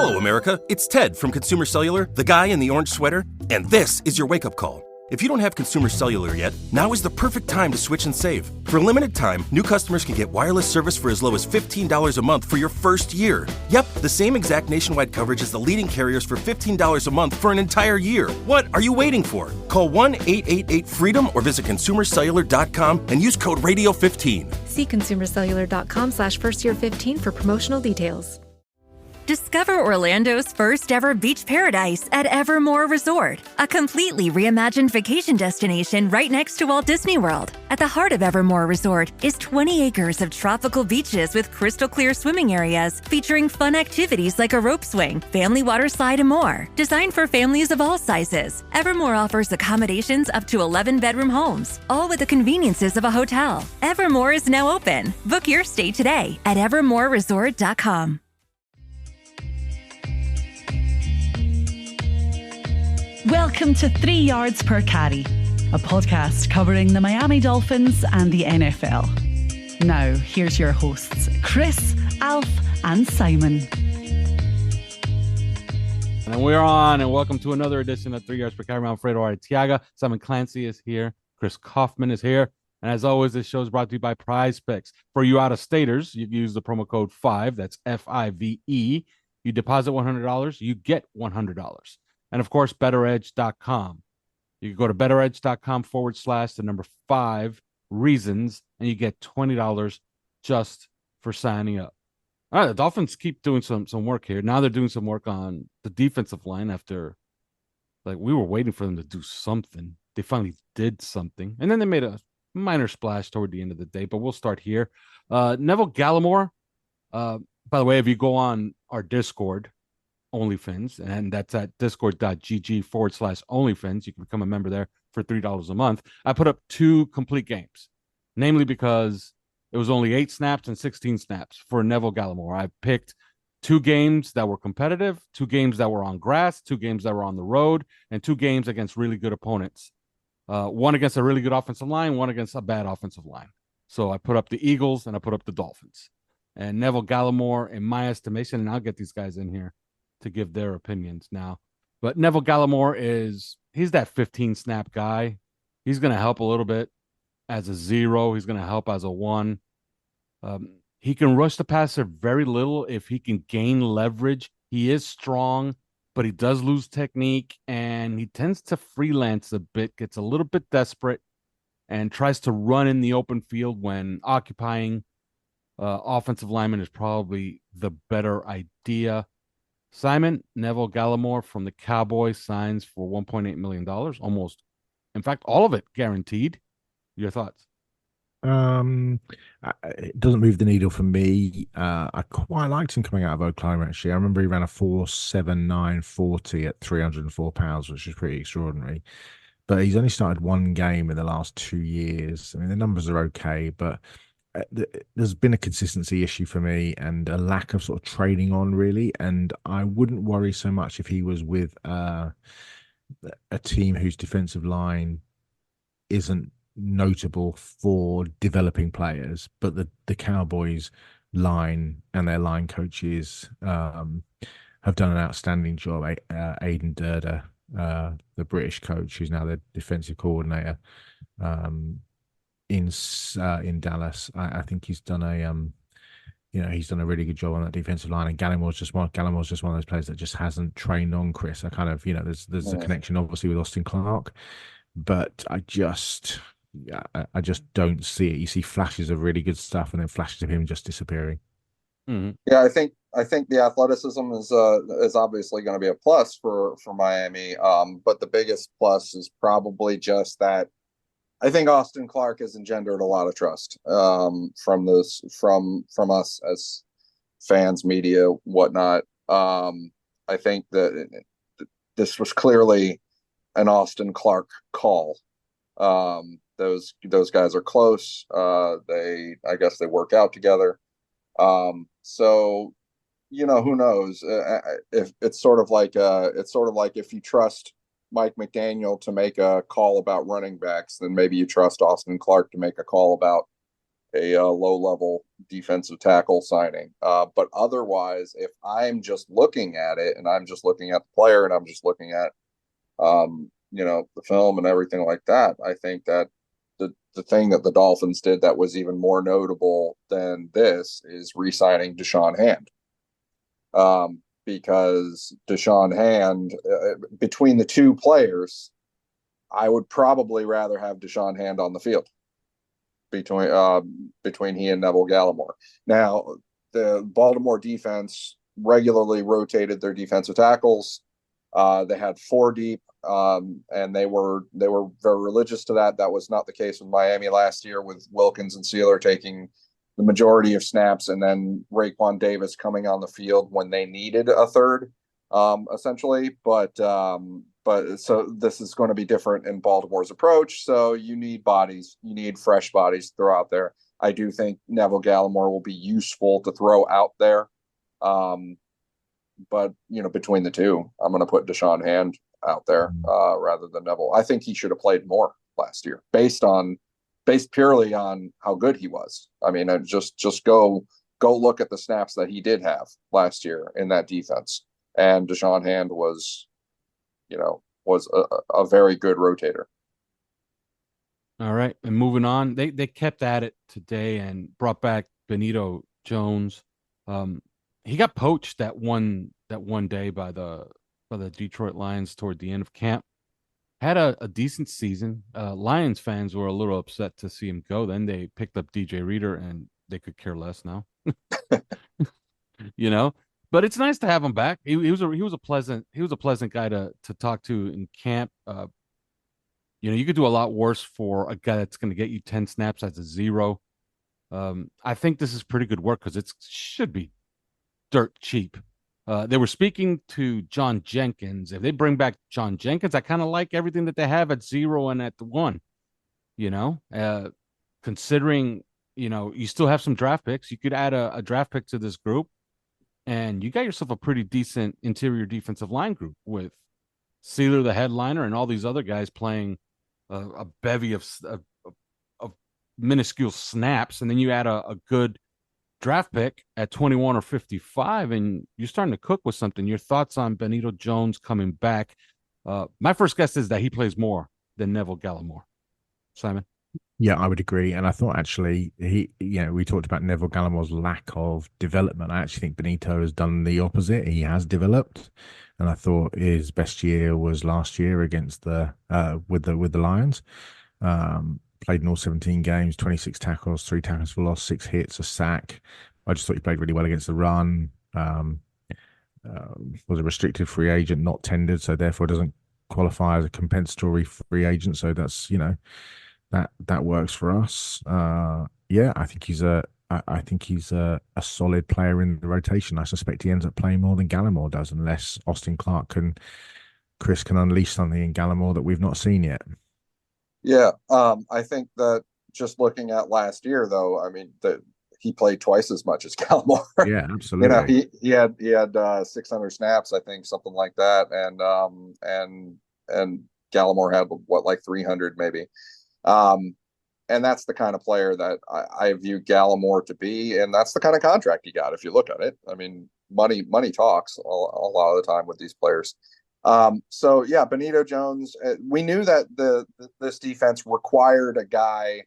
Hello, America. It's Ted from Consumer Cellular, the guy in the orange sweater, and this is your wake-up call. If you don't have Consumer Cellular yet, now is the perfect time to switch and save. For a limited time, new customers can get wireless service for as low as $15 a month for your first year. Yep, the same exact nationwide coverage as the leading carriers for $15 a month for an entire year. What are you waiting for? Call 1-888-FREEDOM or visit consumercellular.com and use code RADIO15. See consumercellular.com/firstyear15 for promotional details. Discover Orlando's first ever beach paradise at Evermore Resort, a completely reimagined vacation destination right next to Walt Disney World. At the heart of Evermore Resort is 20 acres of tropical beaches with crystal clear swimming areas featuring fun activities like a rope swing, family water slide, and more. Designed for families of all sizes, Evermore offers accommodations up to 11-bedroom homes, all with the conveniences of a hotel. Evermore is now open. Book your stay today at evermoreresort.com. Welcome to 3 Yards Per Carry, a podcast covering the Miami Dolphins and the NFL. Now, here's your hosts, Chris, Alf, and Simon. And we're on, and welcome to another edition of 3 Yards Per Carry. I'm Alfredo Artiaga. Simon Clancy is here. Chris Kaufman is here. And as always, this show is brought to you by Prize Picks. For you out-of-staters, you can use the promo code 5, that's F-I-V-E. You deposit $100, you get $100. And, of course, BetterEdge.com. You can go to BetterEdge.com/5 reasons, and you get $20 just for signing up. All right, the Dolphins keep doing some work here. Now they're doing some work on the defensive line after, we were waiting for them to do something. They finally did something. And then they made a minor splash toward the end of the day, but we'll start here. Neville Gallimore, by the way, if you go on our Discord, OnlyFans, and that's at discord.gg/OnlyFans. You can become a member there for $3 a month. I put up 2 complete games, namely because it was only 8 snaps and 16 snaps for Neville Gallimore. I picked 2 games that were competitive, 2 games that were on grass, 2 games that were on the road, and 2 games against really good opponents. One against a really good offensive line, one against a bad offensive line. So I put up the Eagles and I put up the Dolphins. And Neville Gallimore, in my estimation, and I'll get these guys in here to give their opinions now. But Neville Gallimore he's that 15 snap guy. He's going to help a little bit as a 0. He's going to help as a 1. He can rush the passer very little if he can gain leverage. He is strong, but he does lose technique, and he tends to freelance a bit, gets a little bit desperate, and tries to run in the open field when occupying offensive lineman is probably the better idea. Simon, Neville Gallimore from the Cowboys signs for $1.8 million, almost. In fact, all of it guaranteed. Your thoughts? It doesn't move the needle for me. I quite liked him coming out of Oklahoma, actually. I remember he ran a 4.79 40 at 304 pounds, which is pretty extraordinary. But he's only started 1 game in the last 2 years. I mean, the numbers are okay, but there's been a consistency issue for me and a lack of sort of trading on, really. And I wouldn't worry so much if he was with a team whose defensive line isn't notable for developing players, but the Cowboys line and their line coaches have done an outstanding job. Aidan Durder, the British coach, who's now the defensive coordinator, in Dallas, I think he's done a really good job on that defensive line. And Gallimore's just one of those players that just hasn't trained on Chris. I kind of, there's a connection obviously with Austin Clark, but I just don't see it. You see flashes of really good stuff, and then flashes of him just disappearing. Mm-hmm. Yeah, I think the athleticism is obviously going to be a plus for Miami. But the biggest plus is probably just that I think Austin Clark has engendered a lot of trust from us as fans, media, whatnot. I think that this was clearly an Austin Clark call. Those guys are close. I guess they work out together. So, who knows? If it's sort of like if you trust Mike McDaniel to make a call about running backs, then maybe you trust Austin Clark to make a call about a low level defensive tackle signing. But otherwise, if I'm just looking at it and I'm just looking at the player and I'm just looking at the film and everything like that, I think that the thing that the Dolphins did that was even more notable than this is re-signing Deshaun Hand. Because Deshaun Hand, between the two players, I would probably rather have Deshaun Hand on the field between he and Neville Gallimore. Now, the Baltimore defense regularly rotated their defensive tackles. They had 4 deep, and they were very religious to that. That was not the case with Miami last year, with Wilkins and Sealer taking the majority of snaps, and then Raekwon Davis coming on the field when they needed a third, essentially. But so this is going to be different in Baltimore's approach. So you need bodies, you need fresh bodies to throw out there. I do think Neville Gallimore will be useful to throw out there. But between the two, I'm going to put Deshaun Hand out there rather than Neville. I think he should have played more last year, based purely on how good he was. I mean, just go look at the snaps that he did have last year in that defense, and Deshaun Hand was a very good rotator. All right, and moving on, they kept at it today and brought back Benito Jones. He got poached that one day by the Detroit Lions toward the end of camp. Had a decent season. Lions fans were a little upset to see him go. Then they picked up DJ Reader, and they could care less now. But it's nice to have him back. He was a pleasant guy to talk to in camp. You could do a lot worse for a guy that's going to get you 10 snaps as a 0. I think this is pretty good work because it should be dirt cheap. They were speaking to John Jenkins. If they bring back John Jenkins, I kind of like everything that they have at 0 and at the 1. Considering you still have some draft picks, you could add a draft pick to this group, and you got yourself a pretty decent interior defensive line group with Sealer, the headliner, and all these other guys playing a bevy of minuscule snaps, and then you add a good draft pick at 21 or 55, and you're starting to cook with something. Your thoughts on Benito Jones coming back? My first guess is that he plays more than Neville Gallimore. Simon? Yeah, I would agree. And I thought actually we talked about Neville Gallimore's lack of development. I actually think Benito has done the opposite. He has developed. And I thought his best year was last year against with the Lions. Played in all 17 games, 26 tackles, 3 tackles for loss, 6 hits, a sack. I just thought he played really well against the run. Was a restricted free agent, not tendered, so therefore doesn't qualify as a compensatory free agent. So that's that works for us. I think he's a solid player in the rotation. I suspect he ends up playing more than Gallimore does, unless Austin Clark and Chris can unleash something in Gallimore that we've not seen yet. Yeah, I think that just looking at last year, though, I mean, he played twice as much as Gallimore. Yeah, absolutely. He had 600 snaps, I think, something like that, and Gallimore had like 300 maybe. And that's the kind of player that I view Gallimore to be, and that's the kind of contract he got. If you look at it, I mean, money talks a lot of the time with these players. So yeah, Benito Jones, we knew that this defense required a guy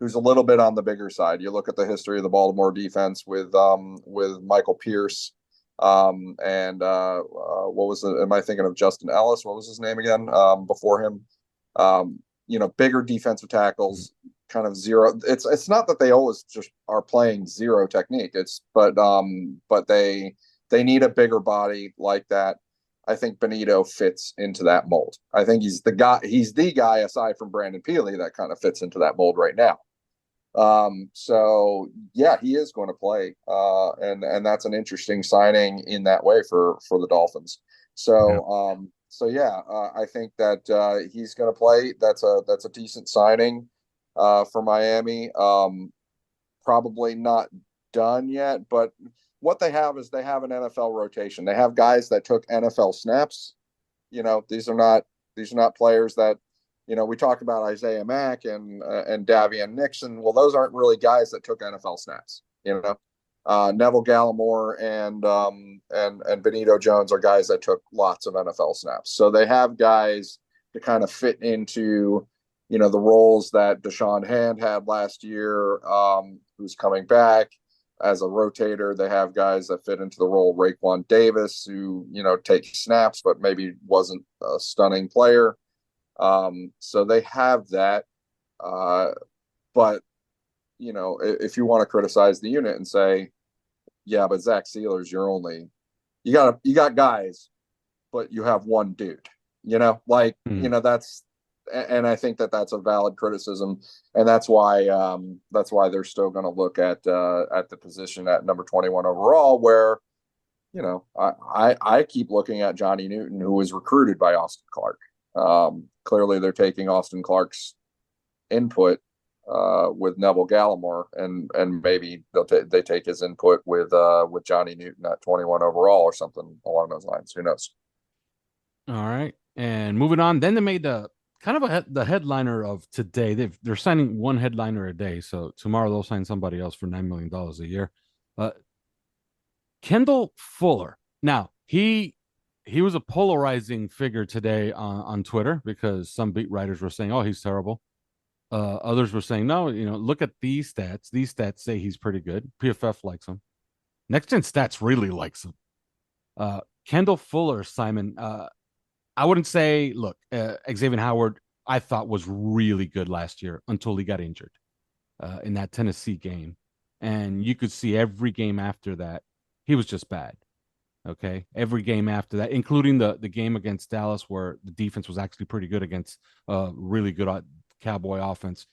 who's a little bit on the bigger side. You look at the history of the Baltimore defense with Michael Pierce, and what was it? Am I thinking of Justin Ellis? What was his name again? Before him, bigger defensive tackles, kind of zero. It's not that they always just are playing zero technique. But they need a bigger body like that. I think Benito fits into that mold. I think he's the guy aside from Brandon Peely that kind of fits into that mold right now. So yeah, he is going to play. And that's an interesting signing in that way for the Dolphins. So, I think that, he's going to play. That's a decent signing, for Miami. Probably not done yet, but what they have is they have an NFL rotation. They have guys that took NFL snaps. These are not players that, we talk about Isaiah Mack and Davian Nixon. Well, those aren't really guys that took NFL snaps. Neville Gallimore and Benito Jones are guys that took lots of NFL snaps. So they have guys to kind of fit into, the roles that Deshaun Hand had last year, who's coming back as a rotator. They have guys that fit into the role. Raekwon Davis, who, takes snaps, but maybe wasn't a stunning player. So they have that. But, if you want to criticize the unit and say, yeah, but Zach Sealer's you got guys, but you have one dude, that's, and I think that that's a valid criticism. And that's why they're still going to look at the position at number 21 overall, where, I keep looking at Johnny Newton, who was recruited by Austin Clark. Clearly they're taking Austin Clark's input with Neville Gallimore, and maybe they take his input with Johnny Newton at 21 overall or something along those lines. Who knows? All right, and moving on. Then they made the kind of the headliner of today. They're signing one headliner a day. So tomorrow they'll sign somebody else for $9 million a year. Kendall Fuller. Now he was a polarizing figure today on Twitter, because some beat writers were saying, "Oh, he's terrible." Others were saying, "No, look at these stats. These stats say he's pretty good. PFF likes him. Next Gen Stats really likes him." Kendall Fuller, Simon. I wouldn't say, look, Xavier Howard, I thought was really good last year until he got injured in that Tennessee game. And you could see every game after that, he was just bad. Okay. Every game after that, including the game against Dallas, where the defense was actually pretty good against really good Cowboy offense.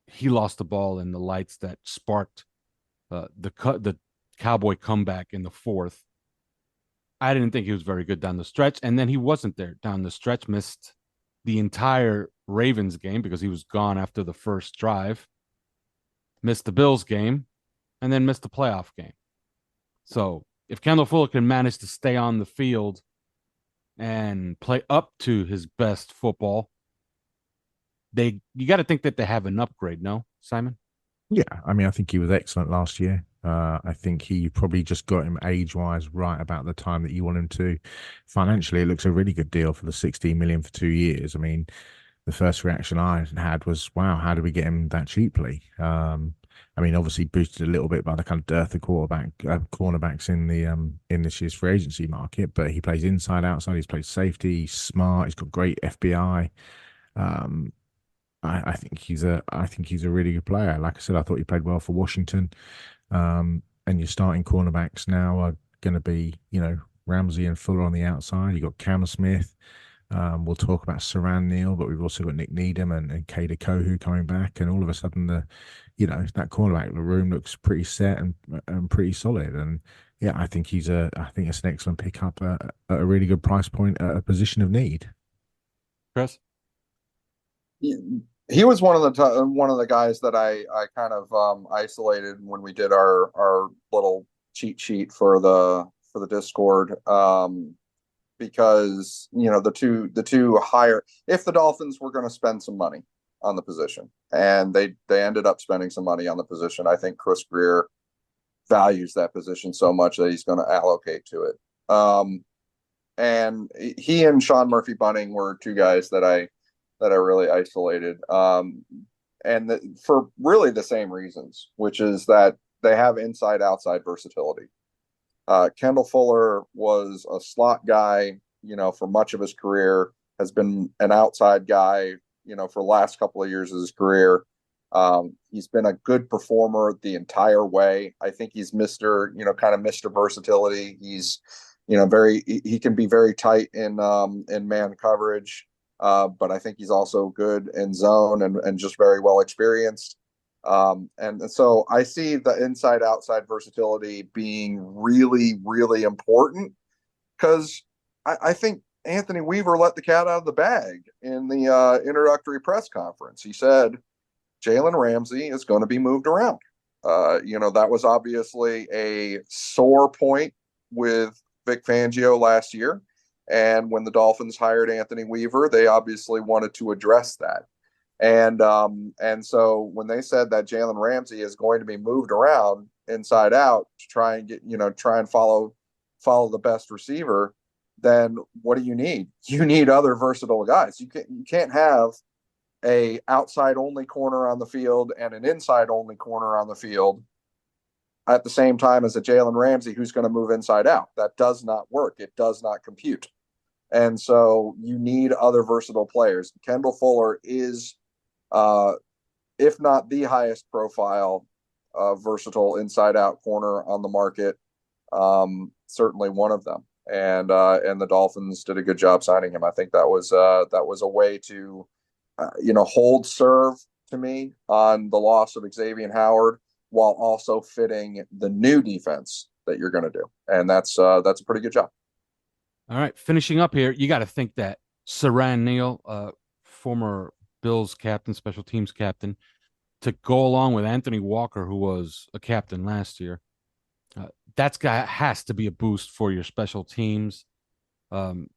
He lost the ball in the lights that sparked the Cowboy comeback in the fourth. I didn't think he was very good down the stretch. And then he wasn't there down the stretch, missed the entire Ravens game because he was gone after the first drive, missed the Bills game, and then missed the playoff game. So if Kendall Fuller can manage to stay on the field and play up to his best football, you got to think that they have an upgrade, no, Simon? Yeah, I mean, I think he was excellent last year. I think he probably just got him age-wise right about the time that you want him to. Financially, it looks a really good deal for the $16 million for 2 years. I mean, the first reaction I had was, wow, how did we get him that cheaply? I mean, obviously boosted a little bit by the kind of dearth of cornerbacks in this year's free agency market, but he plays inside, outside. He's played safety. He's smart. He's got great FBI. I think he's a really good player. Like I said, I thought he played well for Washington. And your starting cornerbacks now are going to be, Ramsey and Fuller on the outside. You got Cam Smith. We'll talk about Saran Neal, but we've also got Nick Needham and Kader Kohu coming back, and all of a sudden that cornerback room looks pretty set and pretty solid. And yeah, I think it's an excellent pickup at a really good price point at a position of need. Chris? He was one of the guys that I kind of isolated when we did our little cheat sheet for the Discord, because the two higher, if the Dolphins were going to spend some money on the position, and they ended up spending some money on the position, I think Chris Greer values that position so much that he's going to allocate to it. And he and Sean Murphy Bunting were two guys that I really isolated, for really the same reasons, which is that they have inside-outside versatility. Kendall Fuller was a slot guy, for much of his career, has been an outside guy, for the last couple of years of his career. He's been a good performer the entire way. I think he's Mr. Versatility. He's, he can be very tight in man coverage. But I think he's also good in zone and just very well experienced. And so I see the inside-outside versatility being really, really important, because I think Anthony Weaver let the cat out of the bag in the introductory press conference. He said Jalen Ramsey is going to be moved around. That was obviously a sore point with Vic Fangio last year. And when the Dolphins hired Anthony Weaver, they obviously wanted to address that. And so when they said that Jalen Ramsey is going to be moved around inside out to try and try and follow the best receiver, then what do you need? You need other versatile guys. You can't have a outside only corner on the field and an inside only corner on the field at the same time as a Jalen Ramsey who's going to move inside out. That does not work. It does not compute. And so you need other versatile players. Kendall Fuller is, if not the highest profile, versatile inside out corner on the market. Certainly one of them. And the Dolphins did a good job signing him. I think that was a way to, hold serve to me on the loss of Xavier Howard while also fitting the new defense that you're going to do. And that's a pretty good job. All right, finishing up here, you got to think that Siran Neal, former Bills captain, special teams captain, to go along with Anthony Walker, who was a captain last year, that guy has to be a boost for your special teams. And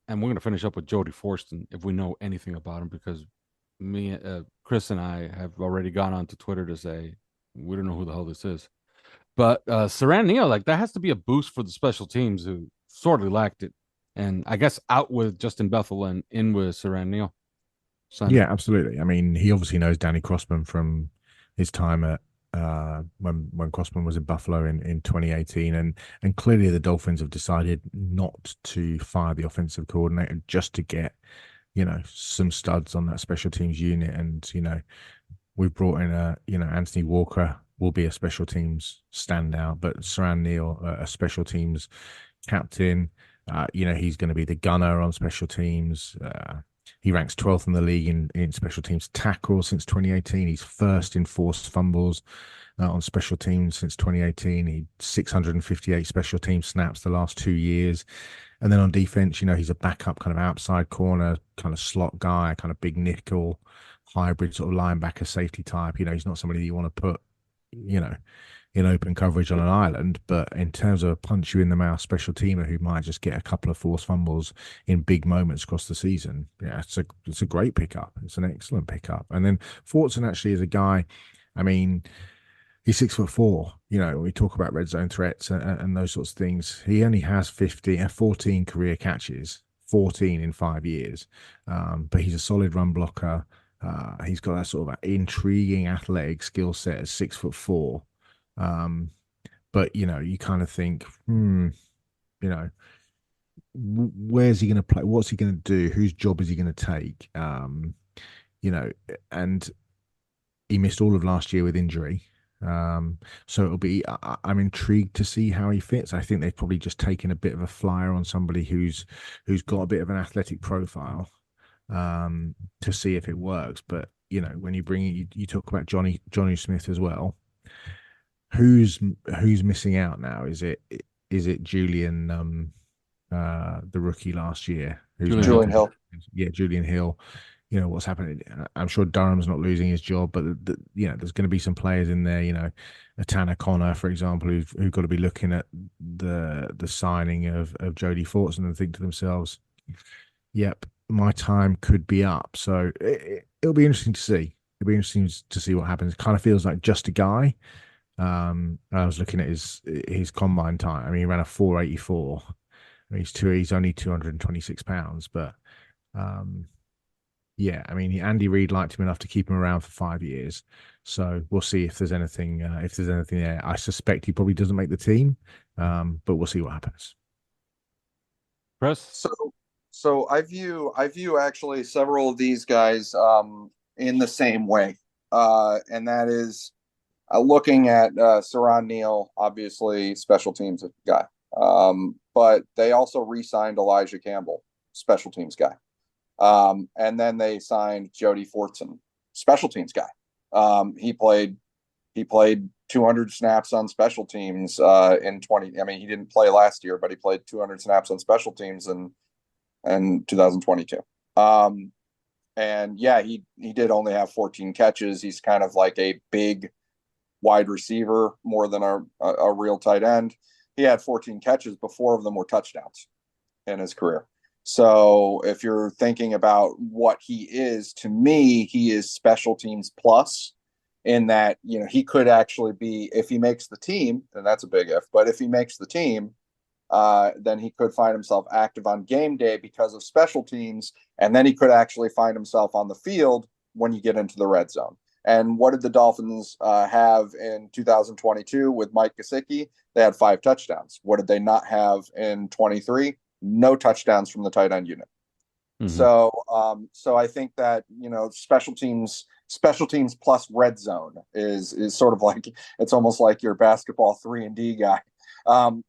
we're going to finish up with Jody Forston if we know anything about him, because Chris and I have already gone on to Twitter to say we don't know who the hell this is. But Siran Neal, that has to be a boost for the special teams, who sorely lacked it. And I guess out with Justin Bethel and in with Siran Neal. Yeah, absolutely. I mean, he obviously knows Danny Crossman from his time at when Crossman was in Buffalo in 2018, and clearly the Dolphins have decided not to fire the offensive coordinator just to get some studs on that special teams unit. And we've brought in Anthony Walker will be a special teams standout, but Siran Neal, a special teams captain, he's going to be the gunner on special teams. He ranks 12th in the league in special teams tackles since 2018. He's first in forced fumbles on special teams since 2018. He 658 special team snaps the last 2 years. And then on defense, he's a backup kind of outside corner, kind of slot guy, kind of big nickel, hybrid sort of linebacker safety type. He's not somebody that you want to put, in open coverage on an island, but in terms of a punch you in the mouth special teamer who might just get a couple of forced fumbles in big moments across the season, it's a great pickup. It's an excellent pickup. And then Fortson actually is a guy, I mean, he's 6'4". We talk about red zone threats and those sorts of things. He only has 14 career catches, 14 in 5 years, but he's a solid run blocker. He's got that sort of intriguing athletic skill set at 6'4". But you kind of think, where's he going to play? What's he going to do? Whose job is he going to take? And he missed all of last year with injury. So it'll be, I'm intrigued to see how he fits. I think they've probably just taken a bit of a flyer on somebody who's got a bit of an athletic profile, to see if it works. But, when you bring you talk about Johnny Smith as well. Who's missing out now? Is it Julian, the rookie last year? Julian Hill. Yeah, Julian Hill. What's happening? I'm sure Durham's not losing his job, but there's going to be some players in there. A Tanner Connor, for example, who've got to be looking at the signing of Jody Fortson and think to themselves, "Yep, my time could be up." So it'll be interesting to see. It'll be interesting to see what happens. It kind of feels like just a guy. I was looking at his combine time. I mean, he ran a 4.84. He's only 226 pounds, but yeah, I mean, Andy Reid liked him enough to keep him around for 5 years. So we'll see if there's anything there. I suspect he probably doesn't make the team, but we'll see what happens. Chris? So I view actually several of these guys in the same way, and that is. Looking at Siran Neal, obviously special teams guy, but they also re-signed Elijah Campbell, special teams guy, and then they signed Jody Fortson, special teams guy. He played 200 snaps on special teams in 20. I mean, he didn't play last year, but he played 200 snaps on special teams in 2022. And yeah, he did only have 14 catches. He's kind of like a big wide receiver more than a real tight end. He had 14 catches, but 4 of them were touchdowns. in his career. So if you're thinking about what he is, to me, he is special teams plus, in that, he could actually be, if he makes the team, and that's a big if, but if he makes the team, then he could find himself active on game day because of special teams. And then he could actually find himself on the field when you get into the red zone. And what did the Dolphins have in 2022 with Mike Gesicki? They had 5 touchdowns. What did they not have in 23? No touchdowns from the tight end unit. Mm-hmm. So I think that, special teams plus red zone is sort of like, it's almost like your basketball 3-and-D guy.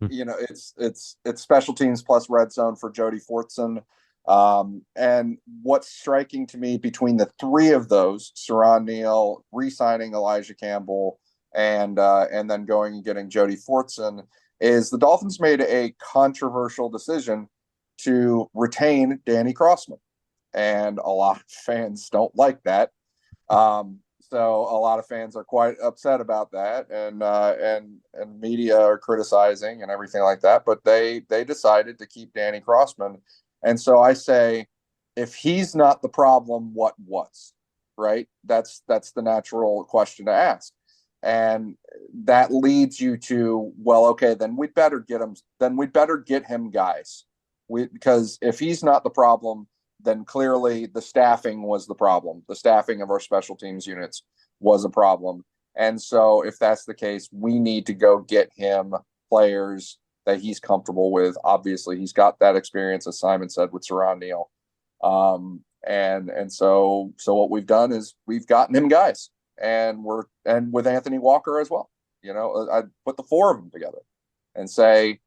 It's special teams plus red zone for Jody Fortson. And what's striking to me between the 3 of those, Saron Neal, re-signing Elijah Campbell, and then going and getting Jody Fortson, is the Dolphins made a controversial decision to retain Danny Crossman. And a lot of fans don't like that. So a lot of fans are quite upset about that, and media are criticizing and everything like that. But they decided to keep Danny Crossman, and so I say, if he's not the problem, what was? Right? That's the natural question to ask, and that leads you to, well, okay, then we'd better get him. Then we'd better get him guys, because if he's not the problem, then clearly the staffing was the problem. The staffing of our special teams units was a problem. And so if that's the case, we need to go get him players that he's comfortable with. Obviously, he's got that experience, as Simon said, with Saron Neal. And so what we've done is we've gotten him guys, and with Anthony Walker as well. I put the 4 of them together and say,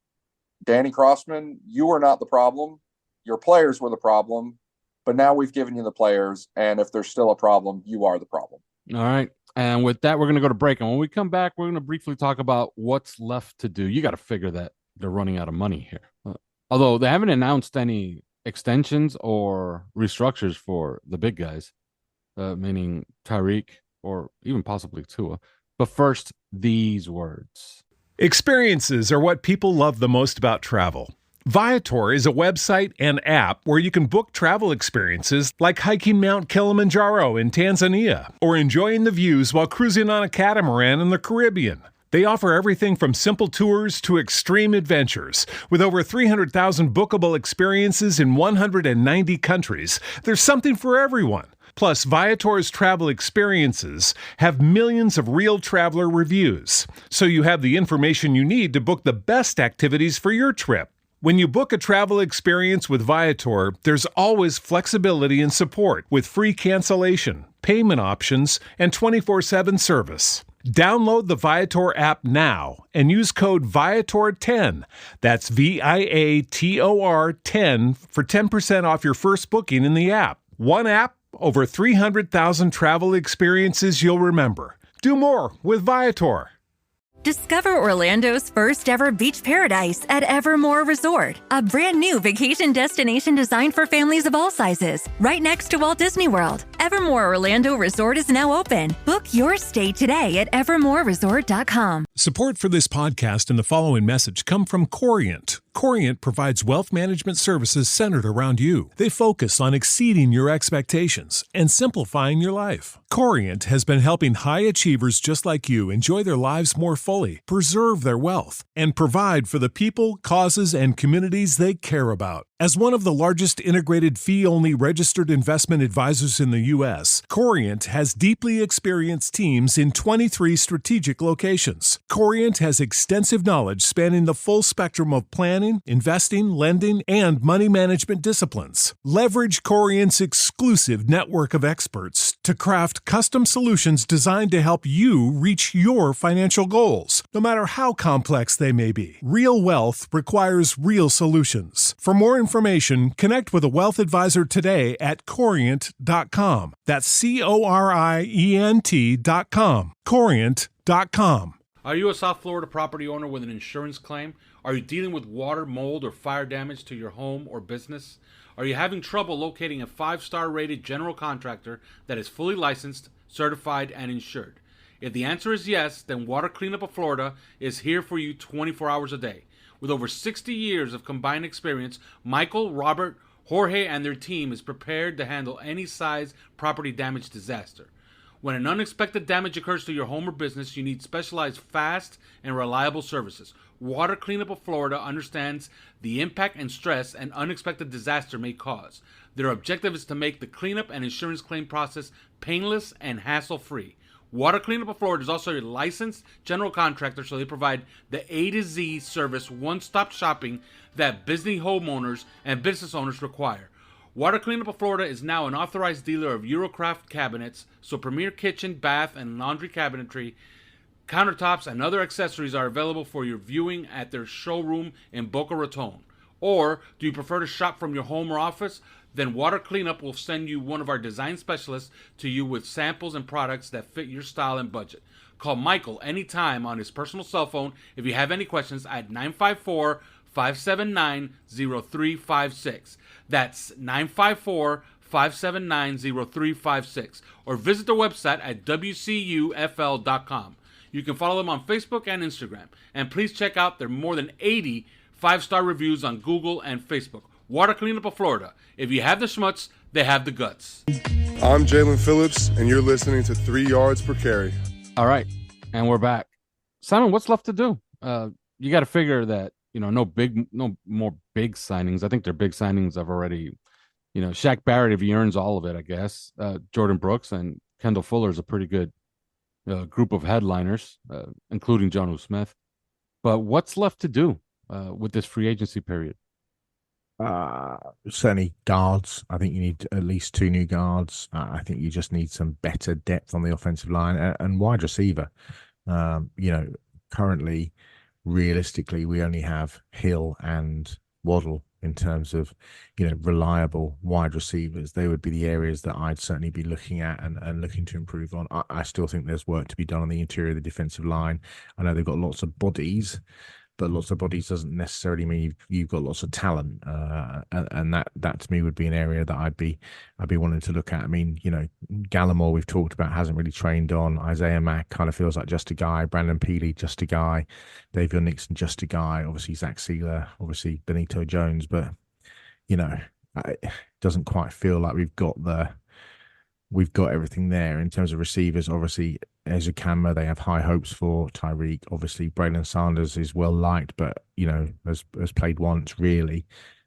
Danny Crossman, you are not the problem. Your players were the problem. But now we've given you the players, and if there's still a problem, you are the problem. All right. And with that, we're going to go to break. And when we come back, we're going to briefly talk about what's left to do. You got to figure that they're running out of money here. Although they haven't announced any extensions or restructures for the big guys, meaning Tyreek or even possibly Tua. But first, these words. Experiences are what people love the most about travel. Viator is a website and app where you can book travel experiences like hiking Mount Kilimanjaro in Tanzania or enjoying the views while cruising on a catamaran in the Caribbean. They offer everything from simple tours to extreme adventures. With over 300,000 bookable experiences in 190 countries, there's something for everyone. Plus, Viator's travel experiences have millions of real traveler reviews, so you have the information you need to book the best activities for your trip. When you book a travel experience with Viator, there's always flexibility and support with free cancellation, payment options, and 24/7 service. Download the Viator app now and use code Viator10. That's Viator 10 for 10% off your first booking in the app. One app, over 300,000 travel experiences you'll remember. Do more with Viator. Discover Orlando's first ever beach paradise at Evermore Resort, a brand new vacation destination designed for families of all sizes, right next to Walt Disney World. Evermore Orlando Resort is now open. Book your stay today at evermoreresort.com. Support for this podcast and the following message come from Corient. Corient provides wealth management services centered around you. They focus on exceeding your expectations and simplifying your life. Corient has been helping high achievers just like you enjoy their lives more fully, preserve their wealth, and provide for the people, causes, and communities they care about. As one of the largest integrated fee-only registered investment advisors in the U.S., Corient has deeply experienced teams in 23 strategic locations. Corient has extensive knowledge spanning the full spectrum of planning, investing, lending, and money management disciplines. Leverage Corient's exclusive network of experts to craft custom solutions designed to help you reach your financial goals, no matter how complex they may be. Real wealth requires real solutions. For more information, connect with a wealth advisor today at Corient.com. That's Corient.com. Corient.com. Are you a South Florida property owner with an insurance claim? Are you dealing with water, mold, or fire damage to your home or business? Are you having trouble locating a 5-star rated general contractor that is fully licensed, certified, and insured? If the answer is yes, then Water Cleanup of Florida is here for you 24 hours a day. With over 60 years of combined experience, Michael, Robert, Jorge, and their team is prepared to handle any size property damage disaster. When an unexpected damage occurs to your home or business, you need specialized, fast, and reliable services. Water Cleanup of Florida understands the impact and stress an unexpected disaster may cause. Their objective is to make the cleanup and insurance claim process painless and hassle-free. Water Cleanup of Florida is also a licensed general contractor, so they provide the A to Z service, one-stop shopping that busy homeowners and business owners require. Water Cleanup of Florida is now an authorized dealer of Eurocraft cabinets, so premier kitchen, bath, and laundry cabinetry, countertops, and other accessories are available for your viewing at their showroom in Boca Raton. Or, do you prefer to shop from your home or office? Then Water Cleanup will send you one of our design specialists to you with samples and products that fit your style and budget. Call Michael anytime on his personal cell phone if you have any questions at 954-579-0356. That's 954-579-0356. Or visit their website at wcufl.com. You can follow them on Facebook and Instagram. And please check out their more than 80 5-star reviews on Google and Facebook. Water Cleanup of Florida. If you have the schmutz, they have the guts. I'm Jalen Phillips, and you're listening to 3 Yards Per Carry. All right, and we're back. Simon, what's left to do? You got to figure that, no more big signings. I think their big signings have already, Shaq Barrett, if he earns all of it, I guess. Jordan Brooks and Kendall Fuller is a pretty good group of headliners, including Jonnu Smith. But what's left to do with this free agency period? Certainly guards. I think you need at least 2 new guards. I think you just need some better depth on the offensive line and wide receiver. Currently, realistically, we only have Hill and Waddle in terms of, reliable wide receivers. They would be the areas that I'd certainly be looking at and looking to improve on. I still think there's work to be done on the interior of the defensive line. I know they've got lots of bodies, but lots of bodies doesn't necessarily mean you've got lots of talent, and that to me would be an area that I'd be wanting to look at. I mean, Gallimore we've talked about hasn't really trained on. Isaiah Mack kind of feels like just a guy. Brandon Peely just a guy. Davion Nixon just a guy. Obviously Zach Sealer, obviously Benito Jones, but it doesn't quite feel like we've got everything there in terms of receivers. Obviously, Ezra Kamara, they have high hopes for. Tyreek, obviously, Braylon Sanders is well liked, but has played once really,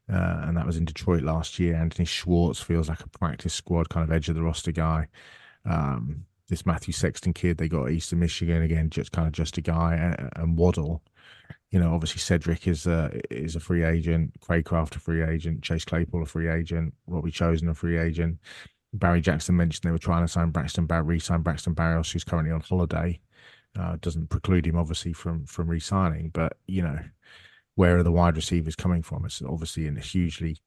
and that was in Detroit last year. Anthony Schwartz feels like a practice squad kind of edge of the roster guy. This Matthew Sexton kid they got at Eastern Michigan, again, just a guy, and Waddle. Obviously Cedric is a free agent, Craycraft a free agent, Chase Claypool a free agent, Robbie Chosen a free agent. Barry Jackson mentioned they were trying to sign re-sign Braxton Barrios, who's currently on holiday. Doesn't preclude him, obviously, from re-signing. But, where are the wide receivers coming from? It's obviously in a hugely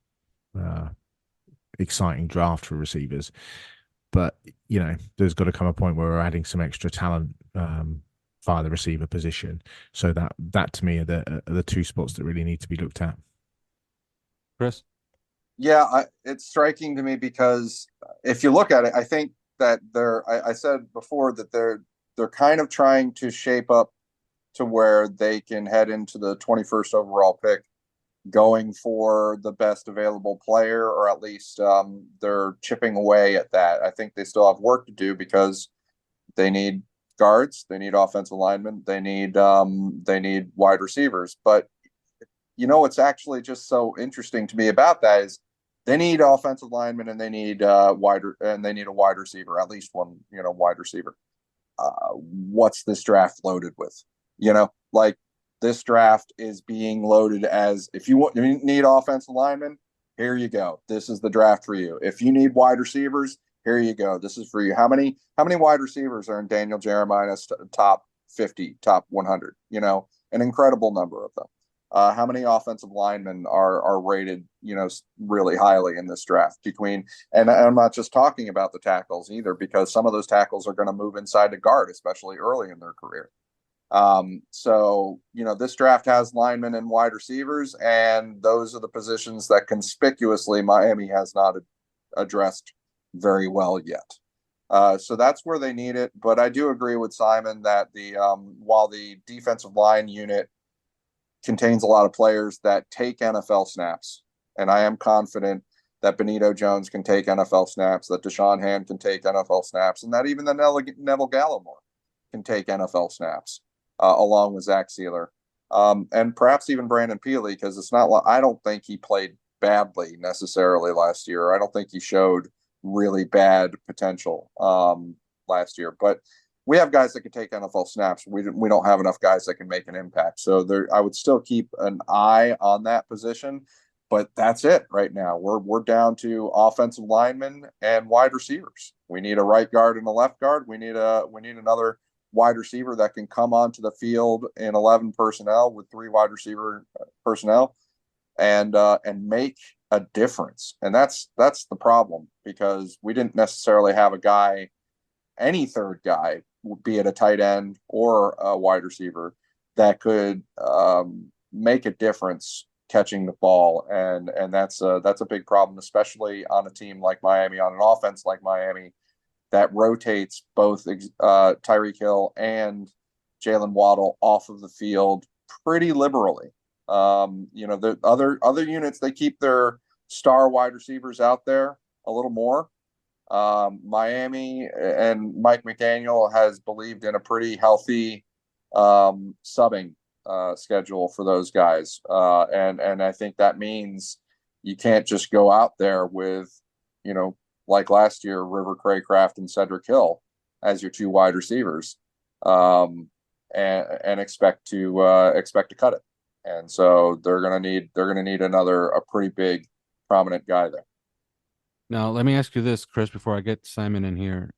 exciting draft for receivers. But, there's got to come a point where we're adding some extra talent via the receiver position. So that to me are the 2 spots that really need to be looked at. Chris? Yeah, it's striking to me because if you look at it, I think that I said before that they're kind of trying to shape up to where they can head into the 21st overall pick going for the best available player, or at least they're chipping away at that. I think they still have work to do because they need guards, they need offensive linemen, they need wide receivers. But what's actually just so interesting to me about that is they need offensive linemen and they need a wide receiver, at least one, wide receiver. What's this draft loaded with? This draft is being loaded as, if you need offensive linemen, here you go. This is the draft for you. If you need wide receivers, here you go. This is for you. How many wide receivers are in Daniel Jeremiah's top 50, top 100? An incredible number of them. How many offensive linemen are rated, really highly in this draft and I'm not just talking about the tackles either, because some of those tackles are going to move inside to guard, especially early in their career. So, this draft has linemen and wide receivers, and those are the positions that conspicuously Miami has not addressed very well yet. So that's where they need it. But I do agree with Simon that while the defensive line unit contains a lot of players that take NFL snaps. And I am confident that Benito Jones can take NFL snaps, that Deshaun Hand can take NFL snaps, and that even the Neville Gallimore can take NFL snaps, along with Zach Sealer. And perhaps even Brandon Peely, because it's not like, I don't think he played badly necessarily last year. I don't think he showed really bad potential last year. But we have guys that can take NFL snaps. We don't have enough guys that can make an impact. So I would still keep an eye on that position. But that's it right now. We're down to offensive linemen and wide receivers. We need a right guard and a left guard. We need another wide receiver that can come onto the field in 11 personnel with 3 wide receiver personnel and make a difference. And that's the problem, because we didn't necessarily have a guy, any third guy, be it a tight end or a wide receiver, that could make a difference catching the ball, and that's a big problem, especially on a team like Miami, on an offense like Miami that rotates both Tyreek Hill and Jalen Waddle off of the field pretty liberally. The other units, they keep their star wide receivers out there a little more. Miami and Mike McDaniel has believed in a pretty healthy subbing schedule for those guys. And I think that means you can't just go out there with, like last year, River Craycraft and Cedric Hill as your 2 wide receivers, and expect to cut it. And so they're gonna need a pretty big prominent guy there. Now, let me ask you this, Chris, before I get Simon in here.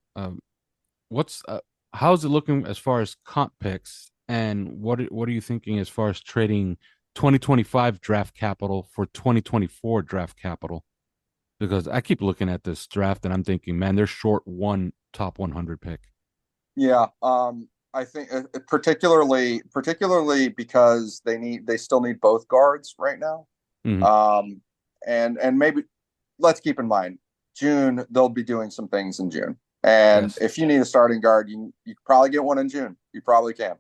How's it looking as far as comp picks? And what are you thinking as far as trading 2025 draft capital for 2024 draft capital? Because I keep looking at this draft and I'm thinking, man, they're short one top 100 pick. Yeah, I think particularly because they still need both guards right now. Mm-hmm. And maybe let's keep in mind, June, they'll be doing some things in June. And yes, if you need a starting guard, you can probably get one in June. You probably can.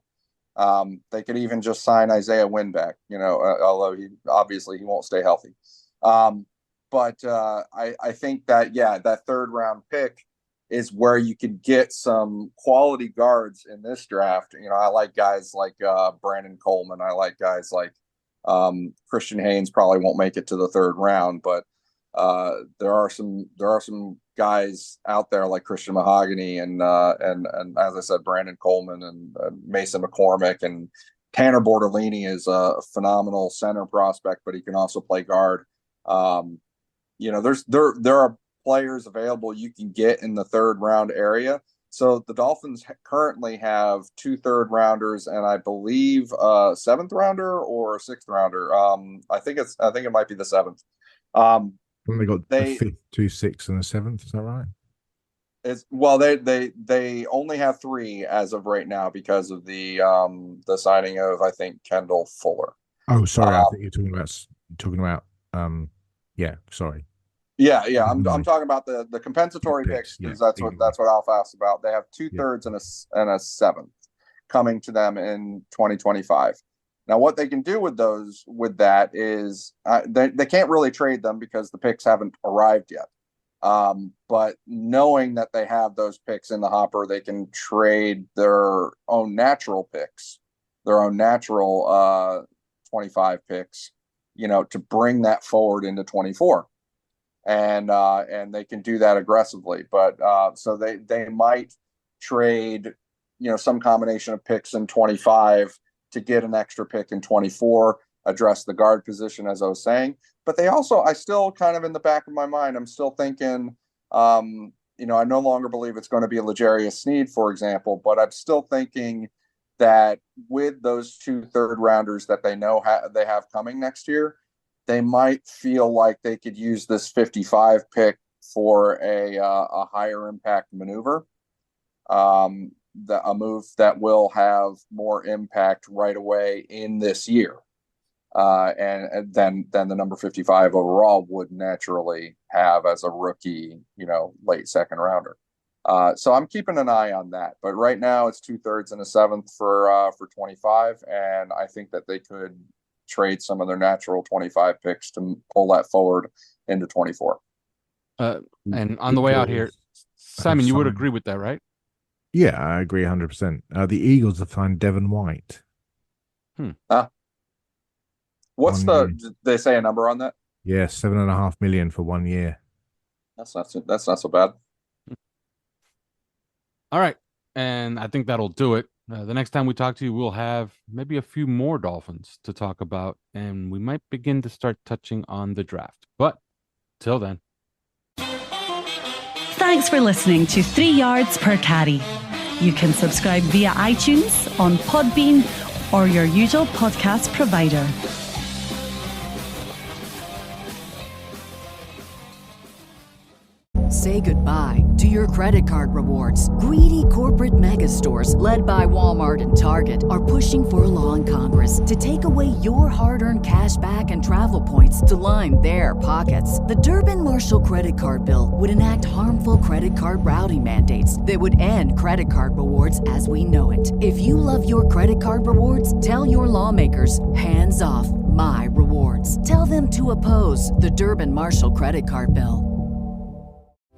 They could even just sign Isaiah Wynn back, although he won't stay healthy. But I think that, that 3rd round pick is where you could get some quality guards in this draft. I like guys like Brandon Coleman. I like guys like Christian Haynes. Probably won't make it to the 3rd round, but there are some guys out there like Christian Mahogany and as I said, Brandon Coleman and Mason McCormick, and Tanner Bortolini is a phenomenal center prospect, but he can also play guard. There are players available you can get in the 3rd round area. So the Dolphins currently have 2 3rd rounders and I believe a 7th rounder or a 6th rounder. I think it might be the 7th. They got the 5th, 2 6 and the 7th. Is that right? They only have 3 as of right now because of the signing of, I think, Kendall Fuller. Oh, sorry, I think you're talking about. Yeah, sorry. Yeah. I'm talking about the compensatory picks, because that's what Alf asked about. They have 2 thirds and a 7th coming to them in 2025. Now, what they can do with that is they can't really trade them because the picks haven't arrived yet. But knowing that they have those picks in the hopper, they can trade their own natural picks, their own natural 25 picks, to bring that forward into 24. And they can do that aggressively. But so they might trade, some combination of picks in 25 to get an extra pick in 24, address the guard position, as I was saying. But I still kind of in the back of my mind, I'm still thinking, I no longer believe it's going to be a L'Jarius Sneed, for example, but I'm still thinking that with those 2 3rd rounders that they know they have coming next year, they might feel like they could use this 55 pick for a higher impact maneuver. A move that will have more impact right away in this year, and then the number 55 overall would naturally have as a rookie, late 2nd rounder. So I'm keeping an eye on that. But right now it's 2 3rds and a 7th for 25, and I think that they could trade some of their natural 25 picks to pull that forward into 24. And on the way out here, Simon, you would agree with that, right? Yeah, I agree 100%. The Eagles have signed Devin White. What's did they say a number on that? Yeah, $7.5 million for 1 year. That's not so bad. All right. And I think that'll do it. The next time we talk to you, we'll have maybe a few more Dolphins to talk about, and we might begin to start touching on the draft. But till then. Thanks for listening to 3 Yards Per Carry. You can subscribe via iTunes, on Podbean, or your usual podcast provider. Say goodbye to your credit card rewards. Greedy corporate mega stores, led by Walmart and Target, are pushing for a law in Congress to take away your hard-earned cash back and travel points to line their pockets. The Durbin-Marshall credit card bill would enact harmful credit card routing mandates that would end credit card rewards as we know it. If you love your credit card rewards, tell your lawmakers, hands off my rewards. Tell them to oppose the Durbin-Marshall credit card bill.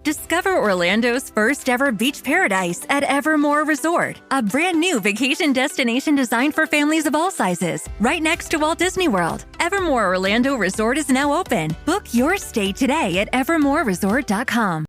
Discover Orlando's first ever beach paradise at Evermore Resort, a brand new vacation destination designed for families of all sizes, right next to Walt Disney World. Evermore Orlando Resort is now open. Book your stay today at evermoreresort.com.